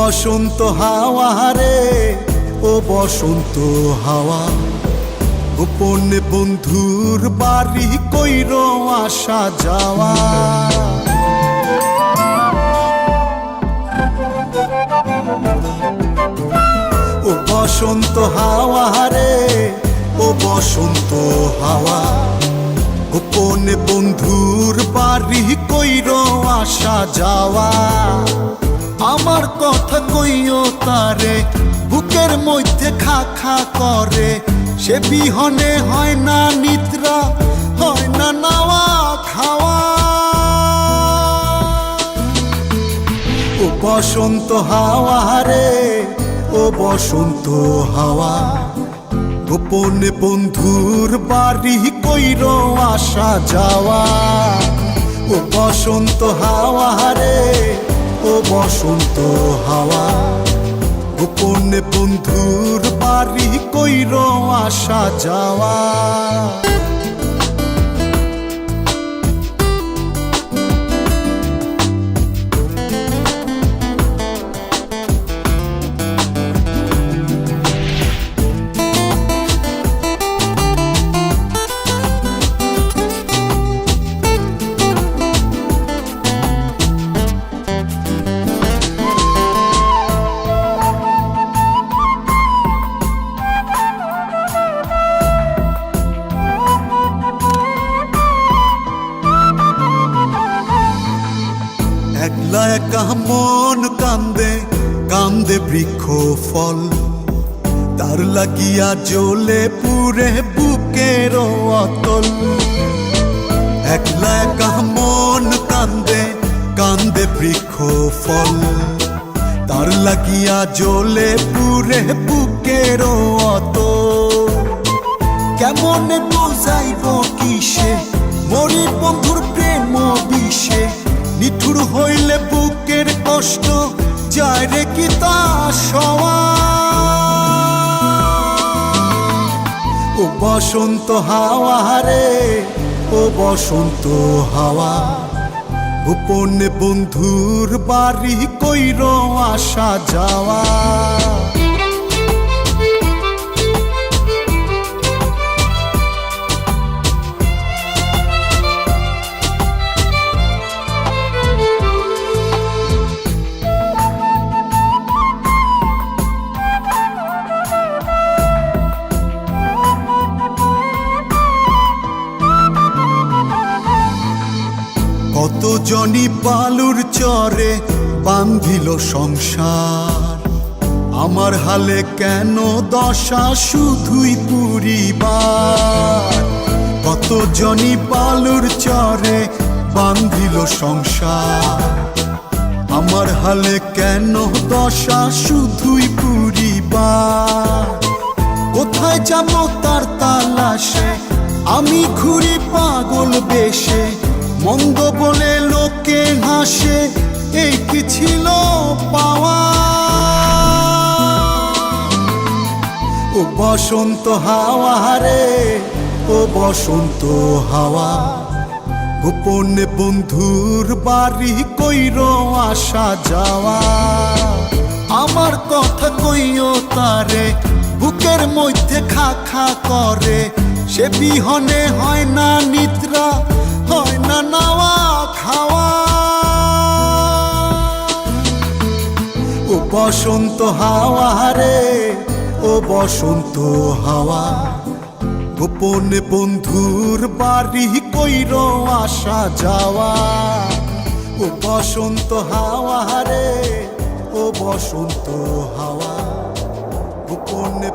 বসন্ত হাওয়া রে, ও বসন্ত হাওয়া, গোপনে বন্ধুর বাড়ি কইর আসা যাওয়া। ও বসন্ত হাওয়া রে, ও বসন্ত হাওয়া, গোপনে বন্ধুর বাড়ি কইর আসা যাওয়া। আমার কথা কইও তারে, বুকের মধ্যে খা খা করে, সে বিহনে হয় না নিদ্রা, হয় না নাওয়া খাওয়া। ও বসন্ত হাওয়া রে, ও বসন্ত হাওয়া, গোপনে বন্ধুর বাড়ি কইর আসা যাওয়া। ও বসন্ত হাওয়া রে, ও বসন্ত হাওয়া, গোপনে বন্ধুর বাড়ি কইর আসা যাওয়া। একলা একা মন কান্দে, কান্দে বৃক্ষ ফল, তার লাগিয়া জ্বলে পুরে বুকের অতল। একলা একা মন কান্দে, কান্দে বৃক্ষ ফল, তার লাগিয়া জ্বলে পুরে বুকের অতল। কেমনে বুঝাইব কিসে মরি বন্ধুর প্রেম বিষে, নিঠুর হইলে বুকের কষ্ট যায় রে কি তা সওয়া। ও বসন্ত হাওয়া রে, ও বসন্ত হাওয়া, গোপনে বন্ধুর বাড়ি কইর আসা যাওয়া। কত জনি বালুর চরে বান্ধিল সংসার, আমার হালে কেন দশা শুধুই পুরিবার। কত জনি বালুর চরে বান্ধিল সংসার, আমার হালে কেন দশা শুধুই পুরিবার। কোথায় যাব তার তালাশে, আমি ঘুরি পাগল বেশে, মন্দ বলে লোকে হাসে, এই কি ছিল পাওয়া। ও বসন্ত হাওয়া রে, ও বসন্ত হাওয়া, গোপনে বন্ধুর বাড়ি কইর আসা যাওয়া। আমার কথা কইও তারে, বুকের মধ্যে খা খা করে, সে বিহনে হয় না নিদ্রা, হয় না নাওয়া খাওয়া। ও বসন্ত হাওয়া রে, ও বসন্ত হাওয়া, গোপনে বন্ধুর বাড়ি কইর আসা যাওয়া। ও বসন্ত হাওয়া রে, ও বসন্ত হাওয়া, গোপনে